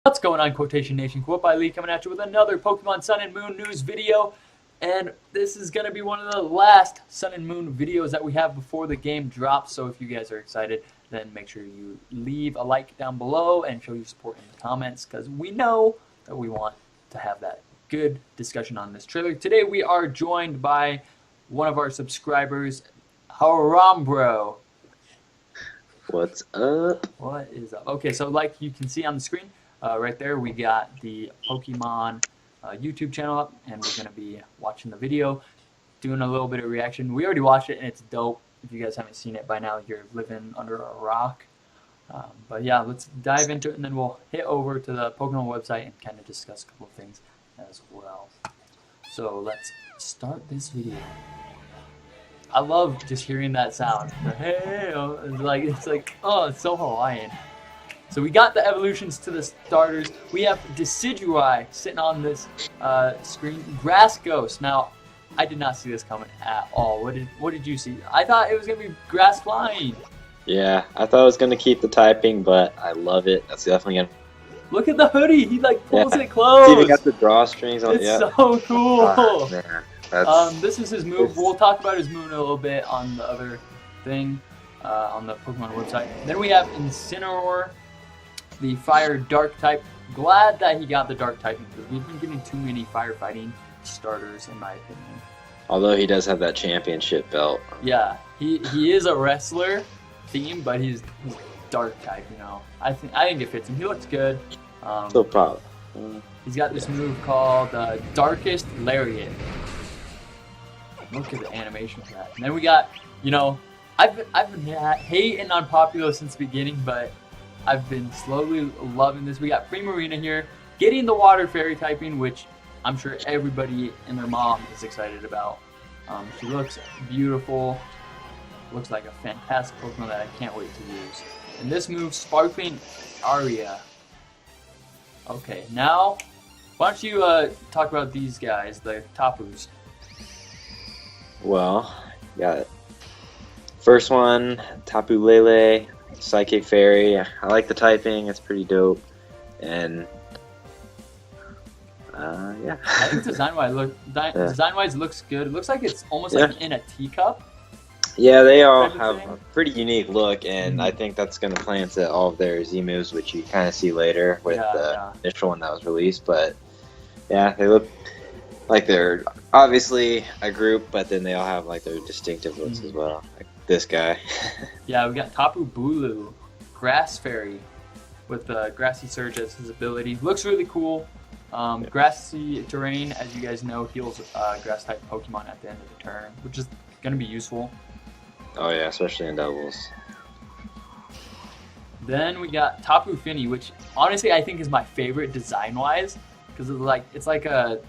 What's going on, Quotation Nation? QuotebyLee coming at you with another Pokemon Sun and Moon news video. And this is going to be one of the last Sun and Moon videos that we have before the game drops. So if you guys are excited, then make sure you leave a like down below and show your support in the comments, because we know that we want to have that good discussion on this trailer. Today we are joined by one of our subscribers, Harambro. What's up? What is up? Okay, so like you can see on the screen, right there, we got the Pokemon YouTube channel up, and we're going to be watching the video, doing a little bit of reaction. We already watched it, and it's dope. If you guys haven't seen it by now, you're living under a rock. But yeah, let's dive into it, and then we'll hit over to the Pokemon website and kind of discuss a couple of things as well. So let's start this video. I love just hearing that sound. The hey, it's like, oh, it's so Hawaiian. So we got the evolutions to the starters. We have Decidueye sitting on this screen. Grass Ghost. Now, I did not see this coming at all. What did you see? I thought it was gonna be Grass Flying. Yeah, I thought I was gonna keep the typing, but I love it. That's definitely gonna. Look at the hoodie. He like pulls it It's closed. even got the drawstrings on. It's Yeah. so cool. Man, this is his move. We'll talk about his move in a little bit on the other thing, on the Pokemon website. Then we have Incineroar, the fire dark type. Glad that he got the dark typing, because we've been getting too many firefighting starters, in my opinion. Although he does have that championship belt. Yeah, he is a wrestler theme, but he's dark type. You know, I think it fits him. He looks good. So proud. He's got this move called Darkest Lariat. Look at the animation for that. And then we got, you know, I've been hating on Populo since the beginning, but I've been slowly loving this. We got Primarina here, getting the Water Fairy typing, which I'm sure everybody and their mom is excited about. She looks beautiful. Looks like a fantastic Pokemon that I can't wait to use. And this move, Sparkling Aria. Okay, now, why don't you talk about these guys, the Tapus. Well, got it. First one, Tapu Lele, Psychic Fairy. I like the typing. It's pretty dope. And yeah. I think design-wise looks good. It looks like it's almost like in a teacup. Yeah, they all have a pretty unique look, and I think that's going to play into all of their Z moves, which you kind of see later with the initial one that was released. But yeah, they look like they're obviously a group, but then they all have like their distinctive looks as well. Like this guy. Yeah, we got Tapu Bulu, Grass Fairy, with Grassy Surge as his ability. Looks really cool. Grassy terrain, as you guys know, heals grass-type Pokemon at the end of the turn, which is going to be useful. Oh yeah, especially in doubles. Then we got Tapu Fini, which honestly I think is my favorite design-wise, because it's like a,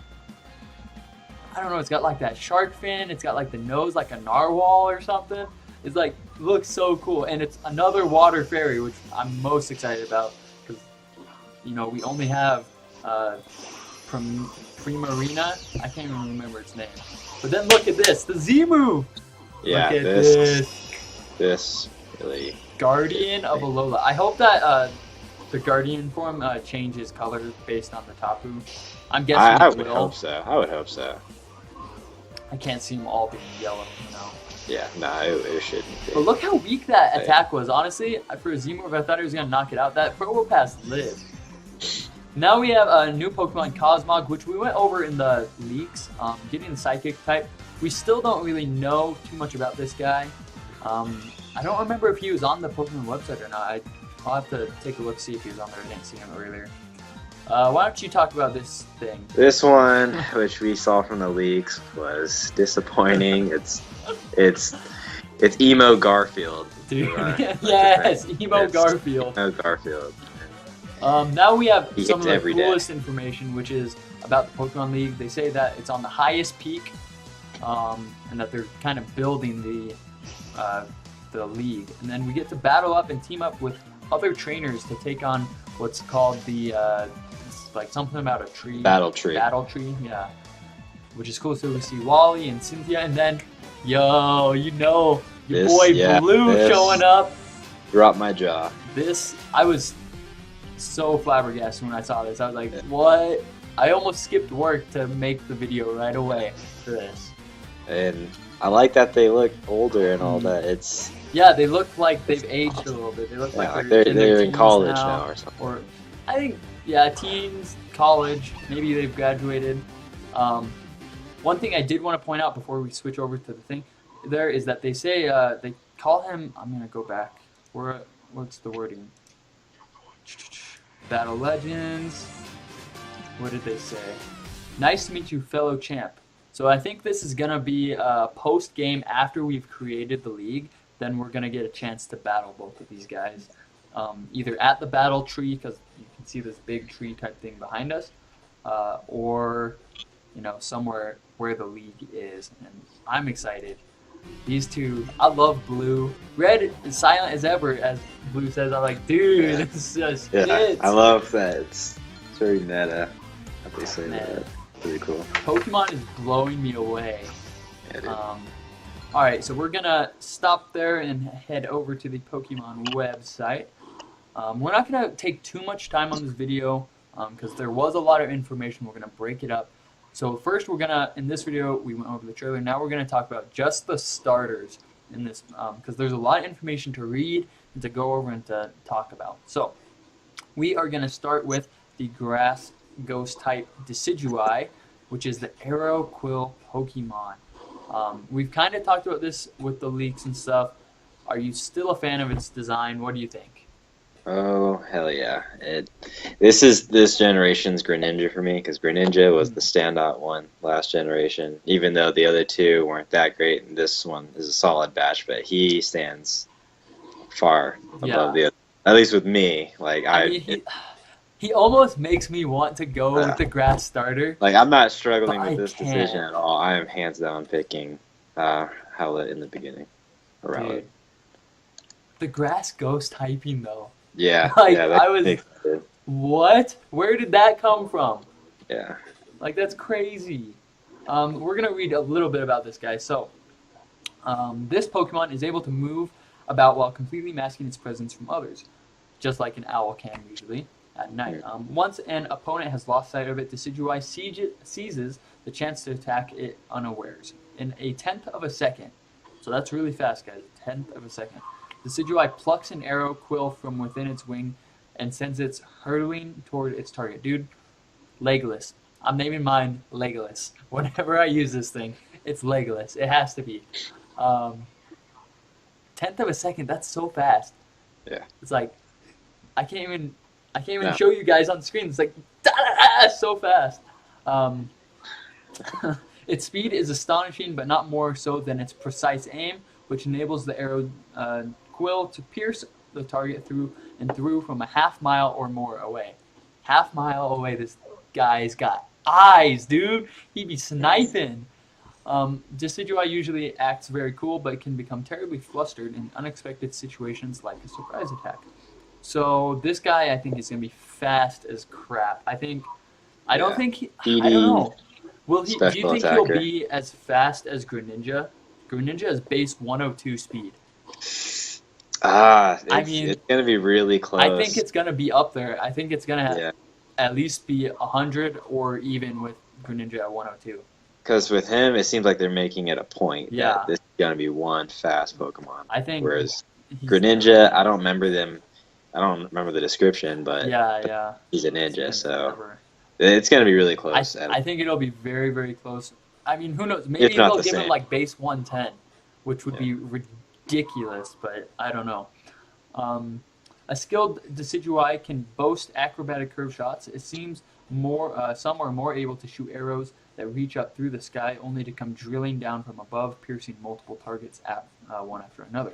I don't know, it's got like that shark fin, it's got like the nose like a narwhal or something. It's like, looks so cool, and it's another water fairy, which I'm most excited about, because, you know, we only have Primarina, I can't even remember its name. But then look at this, the Z move! Yeah, look at this really... Guardian of Alola. I hope that the Guardian form changes color based on the Tapu. I'm guessing I it would will. hope so. I would hope so. I can't see them all being yellow, you know. Yeah, no, it shouldn't be. But look how weak that attack was. Honestly, for a Z move, I thought it was going to knock it out. That Probopass lived. Now we have a new Pokemon, Cosmog, which we went over in the leaks, getting the Psychic type. We still don't really know too much about this guy. I don't remember if he was on the Pokemon website or not. I'll have to take a look, see if he was on there. I didn't see him earlier. Why don't you talk about this thing? This one, which we saw from the leaks, was disappointing. It's Emo Garfield. Dude, yes, Emo Garfield. Emo Garfield. Now we have some of the coolest information, which is about the Pokemon League. They say that it's on the highest peak, and that they're kind of building the league. And then we get to battle up and team up with other trainers to take on what's called the like something about a tree. Battle tree. Battle tree, yeah. Which is cool. So we see Wally and Cynthia, and then, yo, you know, your boy Blue showing up. Drop my jaw. I was so flabbergasted when I saw this. I was like, what? I almost skipped work to make the video right away for this. And I like that they look older and all that. It's yeah, they look like they've aged a little bit. They look like they're in college now or something. Or I think teens, college, maybe they've graduated. One thing I did want to point out before we switch over to the thing there is that they say they call him. I'm gonna go back. What's the wording? Battle Legends. What did they say? Nice to meet you, fellow champ. So I think this is gonna be post game after we've created the league. Then we're gonna get a chance to battle both of these guys, either at the battle tree, because you can see this big tree type thing behind us, or somewhere where the league is. And I'm excited. These two, I love Blue. Red is silent as ever, as Blue says. I'm like, dude, it's just hits. I love that. It's very meta. How they say that. Pretty cool. Pokemon is blowing me away. Yeah, Alright, so we're gonna stop there and head over to the Pokemon website. We're not gonna take too much time on this video because there was a lot of information. We're gonna break it up. So first in this video, we went over the trailer. Now we're gonna talk about just the starters in this because there's a lot of information to read and to go over and to talk about. So we are gonna start with the Grass Ghost type Decidueye, which is the Arrow Quill Pokemon. We've kind of talked about this with the leaks and stuff. Are you still a fan of its design? What do you think? Oh, hell yeah. This is this generation's Greninja for me, because Greninja was the standout one last generation, even though the other two weren't that great, and this one is a solid batch, but he stands far above the other. At least with me. Like he almost makes me want to go with the grass starter. Like, I'm not struggling with this decision at all. I am hands down picking Howlett in the beginning. Or Rowlet. The grass ghost typing, though. Yeah. Like, yeah, I was, what? Where did that come from? Yeah. Like, that's crazy. We're going to read a little bit about this guy. So, this Pokemon is able to move about while completely masking its presence from others, just like an owl can usually at night. Once an opponent has lost sight of it, Decidueye seizes the chance to attack it unawares in a 1/10 of a second. So that's really fast, guys. 1/10 of a second. Decidueye plucks an arrow quill from within its wing and sends it hurtling toward its target. Dude, Legolas. I'm naming mine Legolas. Whenever I use this thing, it's Legolas. It has to be. 1/10 of a second. That's so fast. Yeah. It's like I can't even show you guys on the screen. It's like so fast. Its speed is astonishing, but not more so than its precise aim, which enables the arrow quill to pierce the target through and through from a half-mile or more away. Half-mile away, this guy's got eyes, dude. He be sniping. Decidueye usually acts very cool, but can become terribly flustered in unexpected situations like a surprise attack. So this guy, I think, is gonna be fast as crap. I don't think I don't know. Do you think he'll be as fast as Greninja? Greninja has base 102 speed. It's gonna be really close. I think it's gonna be up there. I think it's gonna at least be 100 or even with Greninja at 102. Because with him, it seems like they're making it a point that this is gonna be one fast Pokemon. I think. Whereas Greninja, I don't remember them. I don't remember the description, but he's a ninja, so it's gonna be really close. I think it'll be very, very close. I mean, who knows? Maybe they'll give him like base 110, which would be ridiculous, but I don't know. A skilled Decidueye can boast acrobatic curve shots. It seems some are more able to shoot arrows that reach up through the sky, only to come drilling down from above, piercing multiple targets one after another.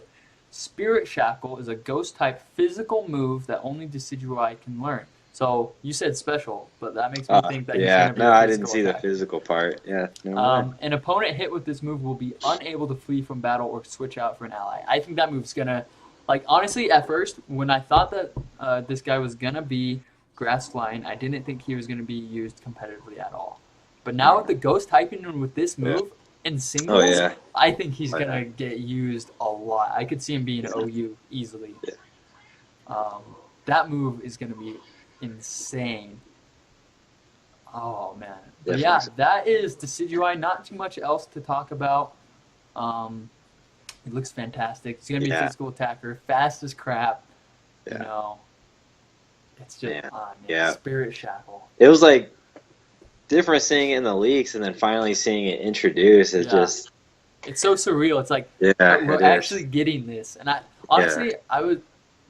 Spirit Shackle is a ghost-type physical move that only Decidueye can learn. So you said special, but that makes me think that he's going to be I didn't see the physical part. Yeah. An opponent hit with this move will be unable to flee from battle or switch out for an ally. I think that move's going to, like, honestly, at first, when I thought that this guy was going to be grass flying, I didn't think he was going to be used competitively at all. But now with the ghost typing and with this move in singles, I think he's going to get used a lot. I could see him being OU easily. That move is going to be insane. Oh man, but Definitely yeah, so. that is Decidueye. Not too much else to talk about. It looks fantastic. It's gonna be a Yeah, physical attacker, fast as crap. You yeah, know, it's just man, man, yeah. Spirit Shackle. It was like different seeing it in the leaks and then finally seeing it introduced. It Yeah, just, it's so surreal. It's like yeah, we're it actually is. getting this. And I Yeah. honestly, I was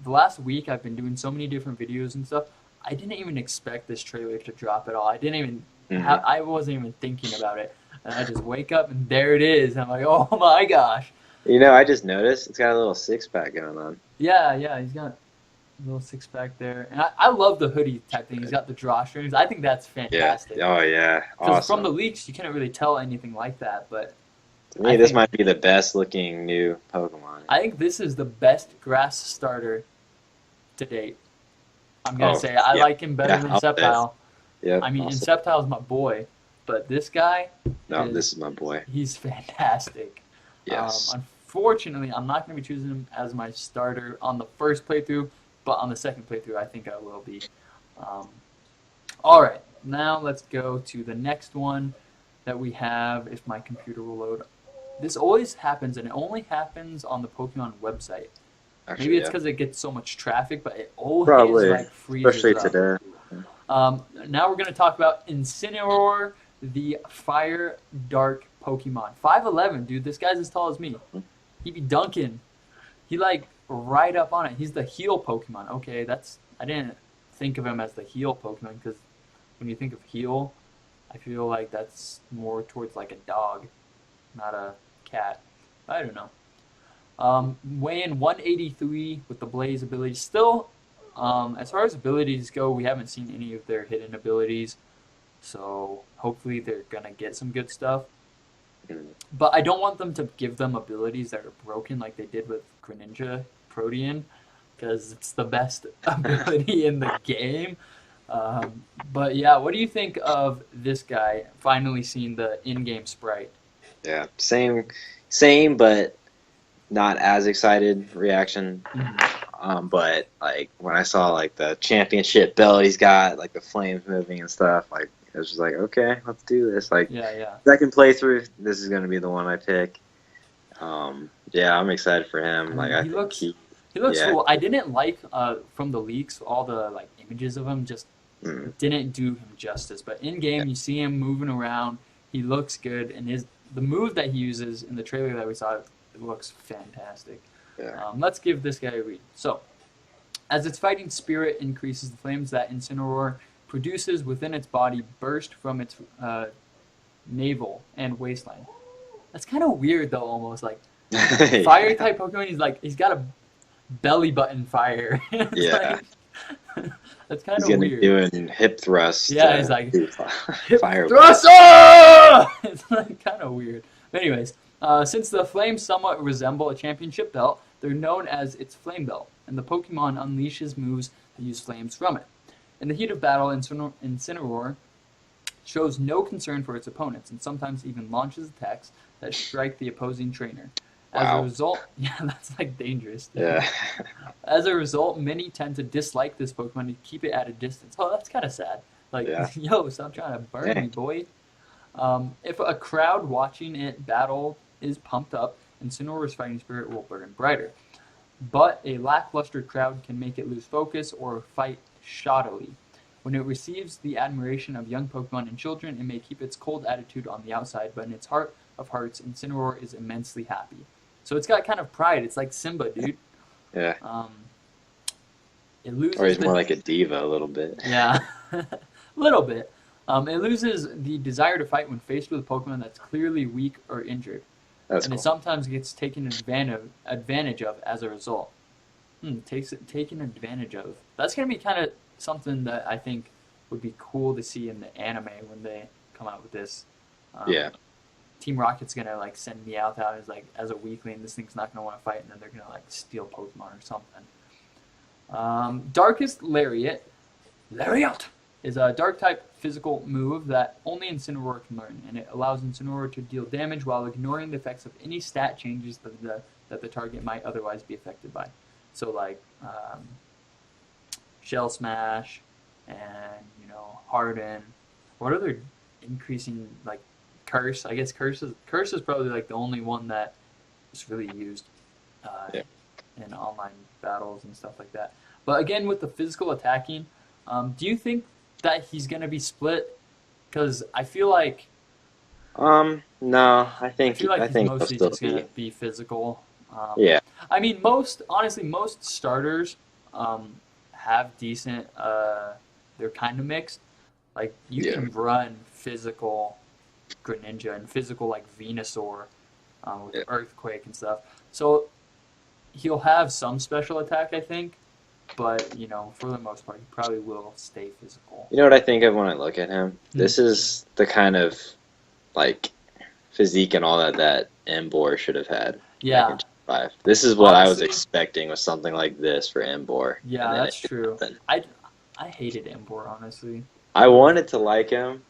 the last week I've been doing so many different videos and stuff. I didn't even expect this trailer to drop at all. I didn't even Hmm. have. I wasn't even thinking about it. And I just wake up and there it is. And I'm like, oh my gosh. I just noticed it's got a little six pack going on. Yeah, yeah. He's got a little six pack there, and I love the hoodie type thing. He's got the drawstrings. I think that's Yeah. fantastic. Oh yeah. Because from the Awesome. leaks, you couldn't really tell anything like that. But To I me, this think might be the best looking new Pokemon. I think this is the best grass starter to date. I'm gonna Oh say I yeah. like him better Yeah. than I'll say it. Sceptile. Yep. I mean, I'll and say. Sceptile's my boy, but this guy No, this is is my boy. he's fantastic. Yes. Unfortunately, I'm not gonna be choosing him as my starter on the first playthrough, but on the second playthrough, I think I will be. Um, all right, now let's go to the next one that we have. If my computer will load, this always happens, and it only happens on the Pokemon website. Maybe Actually, it's yeah. because it gets so much traffic, but it always Probably, like freezes especially up. today. Now we're going to talk about Incineroar, the Fire Dark Pokemon. 5'11", dude. This guy's as tall as me. He be dunking. He like right up on it. He's the heal Pokemon. Okay, I didn't think of him as the heal Pokemon because when you think of heal, I feel like that's more towards like a dog, not a cat. I don't know. Weighing 183 with the Blaze ability. Still, as far as abilities go, we haven't seen any of their hidden abilities. So hopefully they're going to get some good stuff. Mm. But I don't want them to give them abilities that are broken like they did with Greninja Protean, because it's the best ability in the game. But yeah, what do you think of this guy finally seeing the in-game sprite? Yeah, same, but not as excited reaction. But like when I saw like the championship belt he's got, like the flames moving and stuff, like it was just like, okay, let's do this. Like Yeah, yeah. second playthrough, this is gonna be the one I pick. Yeah, I'm excited for I him. Like mean, I he think looks he looks yeah, cool. I didn't like from the leaks all the like images of him just mm, didn't do him justice. But in yeah, game, you see him moving around. He looks good, and the move that he uses in the trailer that we saw, it looks fantastic. yeah. Let's give this guy a read. So, as its fighting spirit increases, the flames that Incineroar produces within its body burst from its navel and waistline. That's kind of weird, though. Almost like fire type Pokemon. He's got a belly button fire. It's Yeah, like, that's kind he's of gonna be weird. doing hip thrust. Yeah, he's like hip Fire. thruster. It's like kind of weird. But anyways, since the flames somewhat resemble a championship belt, they're known as its flame belt, and the Pokemon unleashes moves that use flames from it. In the heat of battle, Incineroar shows no concern for its opponents, and sometimes even launches attacks that strike the opposing trainer. As a Wow. result, yeah, that's like dangerous. Dude. Yeah. As a result, many tend to dislike this Pokemon and keep it at a distance. Oh, that's kind of sad. Like, Yeah. yo, stop trying to burn Dang. me, boy. If a crowd watching it battle is pumped up, Incineroar's fighting spirit will burn brighter. But a lackluster crowd can make it lose focus or fight shoddily. When it receives the admiration of young Pokemon and children, it may keep its cold attitude on the outside, but in its heart of hearts, Incineroar is immensely happy. So it's got kind of pride. It's like Simba, dude. Yeah. It loses. Or he's more like a diva a little bit. Yeah, a little bit. It loses the desire to fight when faced with a Pokemon that's clearly weak or injured, That's and it cool. sometimes gets taken advantage of as a result. Taken advantage of. That's gonna be kind of something that I think would be cool to see in the anime when they come out with this. Yeah. Team Rocket's gonna like send Meowth out as a weakling. This thing's not gonna want to fight, and then they're gonna like steal Pokemon or something. Darkest Lariat is a dark type physical move that only Incineroar can learn, and it allows Incineroar to deal damage while ignoring the effects of any stat changes that the target might otherwise be affected by. So like Shell Smash, and Harden. What other increasing like Curse? I guess Curse is probably like the only one that is really used in online battles and stuff like that. But again, with the physical attacking, do you think that he's gonna be split? Because I feel like no, I he's think he'll mostly still just gonna be physical. Yeah. I mean, honestly, most starters have decent. They're kind of mixed. Like you can run physical Greninja and physical like Venusaur with Earthquake and stuff. So he'll have some special attack, I think, but for the most part, he probably will stay physical. You know what I think of when I look at him? This is the kind of like physique and all that Embor should have had. Yeah. Back in G5. This is what I was expecting with something like this for Embor. Yeah, that's true. I hated Embor, honestly. I wanted to like him.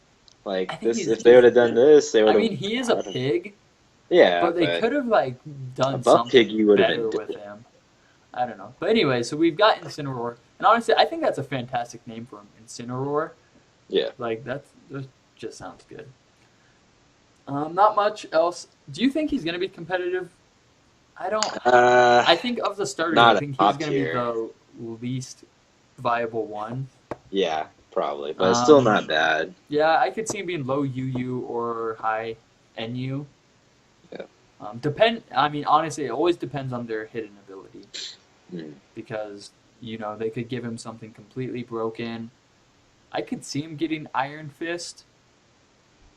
Like this, if they would have done this, they would have. I mean, he is a pig. Yeah, but they could have like done something piggy better with him. I don't know. But anyway, so we've got Incineroar, and honestly, I think that's a fantastic name for him, Incineroar. Yeah. Like that just sounds good. Not much else. Do you think he's gonna be competitive? I don't. I think of the starters, I think he's gonna be the least viable one. Yeah, probably, but it's still not bad. Yeah, I could see him being low UU or high NU. Yeah. I mean, honestly, it always depends on their hidden ability. Because, they could give him something completely broken. I could see him getting Iron Fist.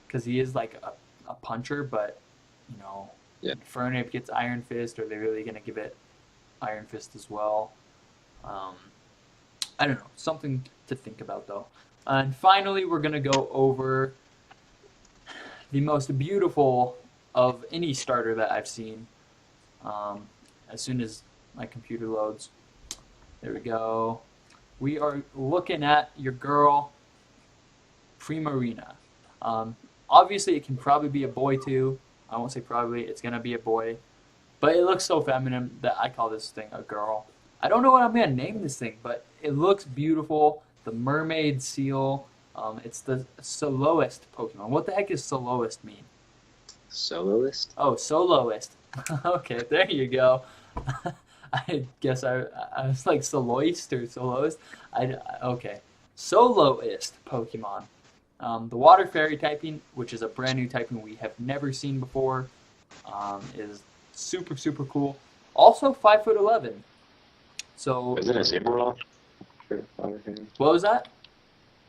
Because he is like a puncher, but, Fernape gets Iron Fist, are they really going to give it Iron Fist as well? I don't know. Something to think about, though. And finally, we're going to go over the most beautiful of any starter that I've seen. As soon as my computer loads. There we go. We are looking at your girl, Primarina. Obviously, it can probably be a boy, too. I won't say probably. It's going to be a boy. But it looks so feminine that I call this thing a girl. I don't know what I'm going to name this thing, but it looks beautiful. The mermaid seal. It's the soloist Pokemon. What the heck does soloist mean? Soloist? Oh, soloist. Okay, there you go. I guess I was like soloist or soloist. Okay. Soloist Pokemon. The Water Fairy typing, which is a brand new typing we have never seen before, is super, super cool. Also 5'11". So. Isn't it Azumarill? What was that?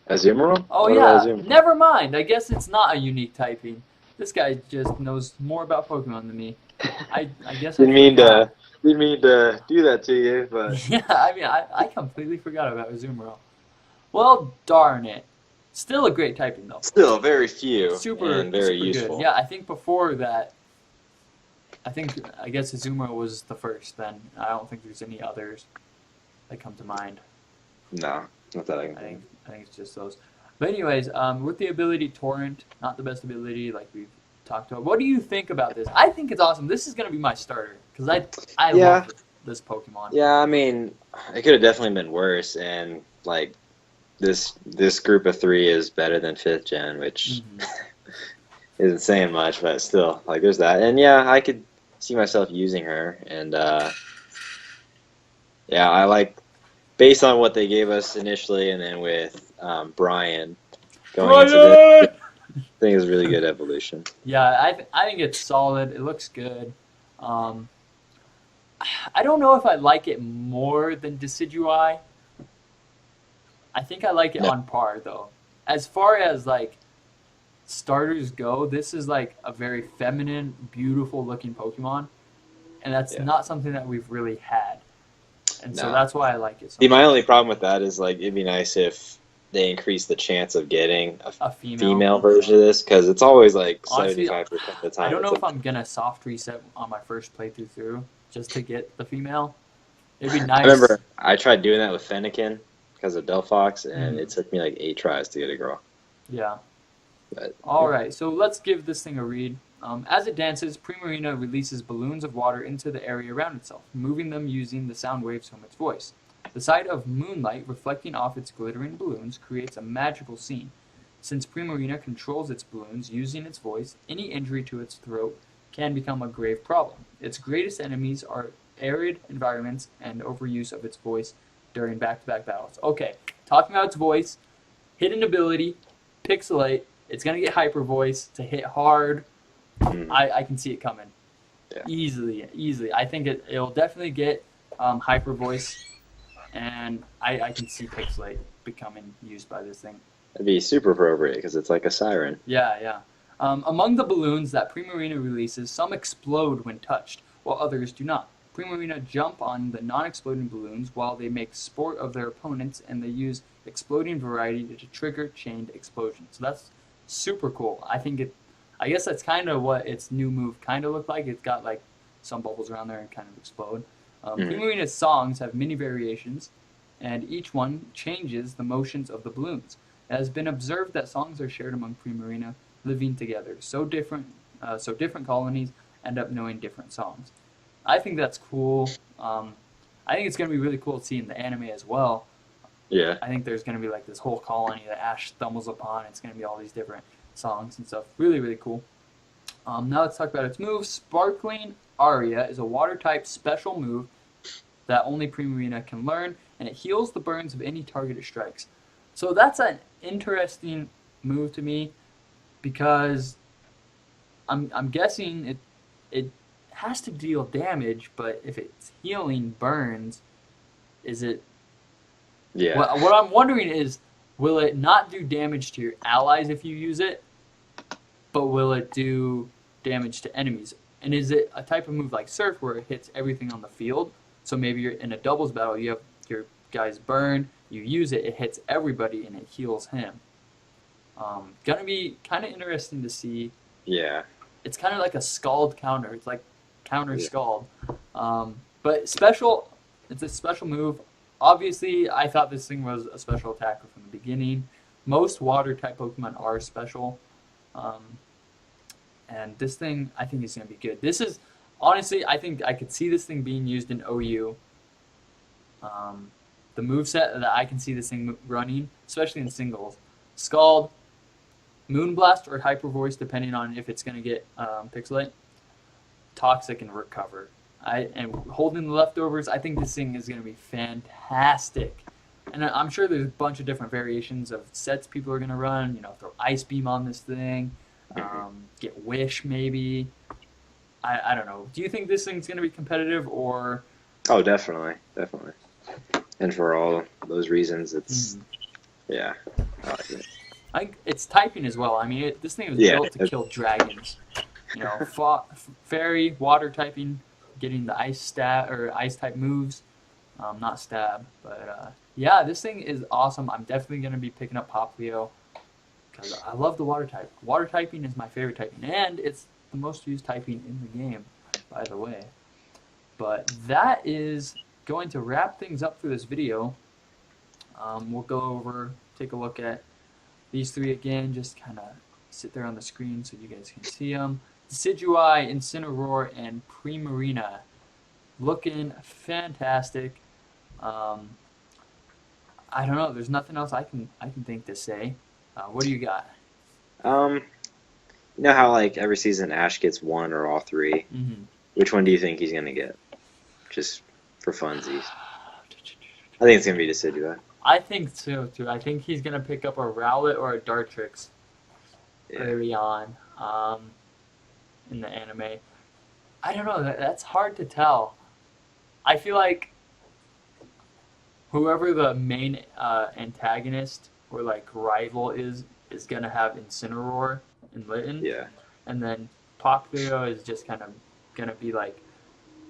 Azumarill? Oh yeah. Never mind. I guess it's not a unique typing. This guy just knows more about Pokemon than me. I guess didn't mean to do that to you, but yeah, I mean I completely forgot about Azumarill. Well, darn it. Still a great typing though. Still very few. Super, and very super useful. Good. Yeah, I think before that, I guess Azumarill was the first. Then I don't think there's any others that come to mind. No, not that I can. I think it's just those. But anyways, with the ability Torrent, not the best ability like we've talked about. What do you think about this? I think it's awesome. This is going to be my starter because I love this Pokemon. Yeah, I mean, it could have definitely been worse, and like this group of 3 is better than 5th gen, which isn't saying much, but still, like there's that. And yeah, I could see myself using her, and yeah, I like based on what they gave us initially, and then with Brian going into this, I think it's a really good evolution. Yeah, I think it's solid. It looks good. I don't know if I like it more than Decidueye. I think I like it on par, though. As far as, like, starters go, this is, like, a very feminine, beautiful-looking Pokemon. And that's not something that we've really had. And so that's why I like it so much. See, my only problem with that is, like, it'd be nice if they increase the chance of getting a female version of this, because it's always, like, honestly, 75% of the time. I don't know if I'm going to soft reset on my first playthrough through just to get the female. It'd be nice. I remember I tried doing that with Fennekin because of Delphox, and it took me like 8 tries to get a girl. Yeah. But, Alright, so let's give this thing a read. As it dances, Primarina releases balloons of water into the area around itself, moving them using the sound waves from its voice. The sight of moonlight reflecting off its glittering balloons creates a magical scene. Since Primarina controls its balloons using its voice, any injury to its throat can become a grave problem. Its greatest enemies are arid environments and overuse of its voice during back-to-back battles. Okay, talking about its voice, hidden ability, Pixelate, it's going to get Hyper Voice to hit hard. I can see it coming. Yeah. Easily. I think it'll definitely get Hyper Voice, and I can see Pixelate becoming used by this thing. It'd be super appropriate because it's like a siren. Yeah. Among the balloons that Primarina releases, some explode when touched, while others do not. Primarina jump on the non-exploding balloons while they make sport of their opponents, and they use exploding variety to trigger chained explosions. So that's super cool. I guess that's kind of what its new move kind of looked like. It's got like some bubbles around there and kind of explode. Primarina's songs have many variations, and each one changes the motions of the balloons. It has been observed that songs are shared among Primarina living together. So different colonies end up knowing different songs. I think that's cool. I think it's going to be really cool to see in the anime as well. Yeah. I think there's going to be like this whole colony that Ash stumbles upon. It's going to be all these different songs and stuff. Really cool. Now let's talk about its moves. Sparkling Aria is a water-type special move that only Primarina can learn, and it heals the burns of any target it strikes. So that's an interesting move to me because I'm guessing it has to deal damage, but if it's healing burns, is it? Yeah. What I'm wondering is, will it not do damage to your allies if you use it, but will it do damage to enemies? And is it a type of move like Surf where it hits everything on the field? So maybe you're in a doubles battle, you have your guy's burn, you use it, it hits everybody, and it heals him. Gonna be kind of interesting to see. Yeah. It's kind of like a Scald counter. It's like counter Scald. But special, it's a special move. Obviously, I thought this thing was a special attacker from the beginning. Most water-type Pokemon are special. And this thing, I think, is going to be good. This is, honestly, I think I could see this thing being used in OU. The moveset that I can see this thing running, especially in singles, Scald, Moonblast, or Hyper Voice, depending on if it's going to get Pixelate, Toxic, and Recover. And holding the leftovers, I think this thing is going to be fantastic. And I'm sure there's a bunch of different variations of sets people are going to run. Throw Ice Beam on this thing, get Wish maybe. I don't know. Do you think this thing's going to be competitive or? Oh, definitely. And for all those reasons, it's yeah. I like it. I think it's typing as well. I mean, this thing was built to kill dragons. Fairy, water typing, getting the ice stab or ice type moves, not stab. But yeah, this thing is awesome. I'm definitely gonna be picking up Poplio because I love the water type. Water typing is my favorite typing, and it's the most used typing in the game, by the way. But that is going to wrap things up for this video. We'll go over, take a look at these three again, just kind of sit there on the screen so you guys can see them. Decidueye, Incineroar, and Primarina. Looking fantastic. I don't know. There's nothing else I can think to say. What do you got? You know how like every season Ash gets one or all three? Mm-hmm. Which one do you think he's going to get? Just for funsies. I think it's going to be Decidueye. I think so, too. I think he's going to pick up a Rowlet or a Dartrix early on in the anime. I don't know. That's hard to tell. I feel like whoever the main antagonist or like rival is going to have Incineroar and Litten. Yeah. And then Poplio is just kind of going to be like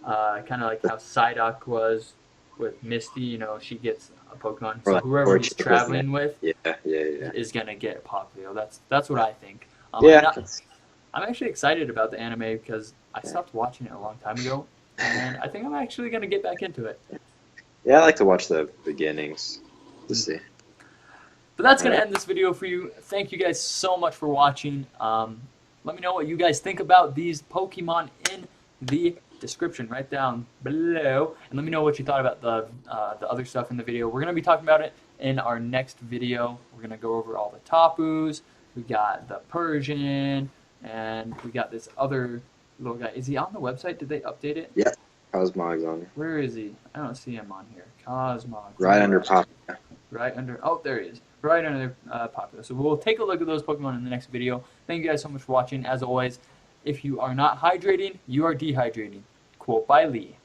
kind of like how Psyduck was with Misty. She gets a Pokemon. So whoever he's traveling with is going to get Poplio. That's what I think. I'm actually excited about the anime because I stopped watching it a long time ago. And I think I'm actually going to get back into it. Yeah, I like to watch the beginnings to see. But that's going to end this video for you. Thank you guys so much for watching. Let me know what you guys think about these Pokemon in the description right down below, and let me know what you thought about the other stuff in the video. We're going to be talking about it in our next video. We're going to go over all the tapus. We got the Persian, and we got this other little guy. Is he on the website? Did they update it? Yeah, Cosmog's on there. Where is he? I don't see him on here. Cosmog. Right under Pop. Right under, oh, there he is. Right under Popular. So we'll take a look at those Pokemon in the next video. Thank you guys so much for watching. As always, if you are not hydrating, you are dehydrating. Quote by Lee.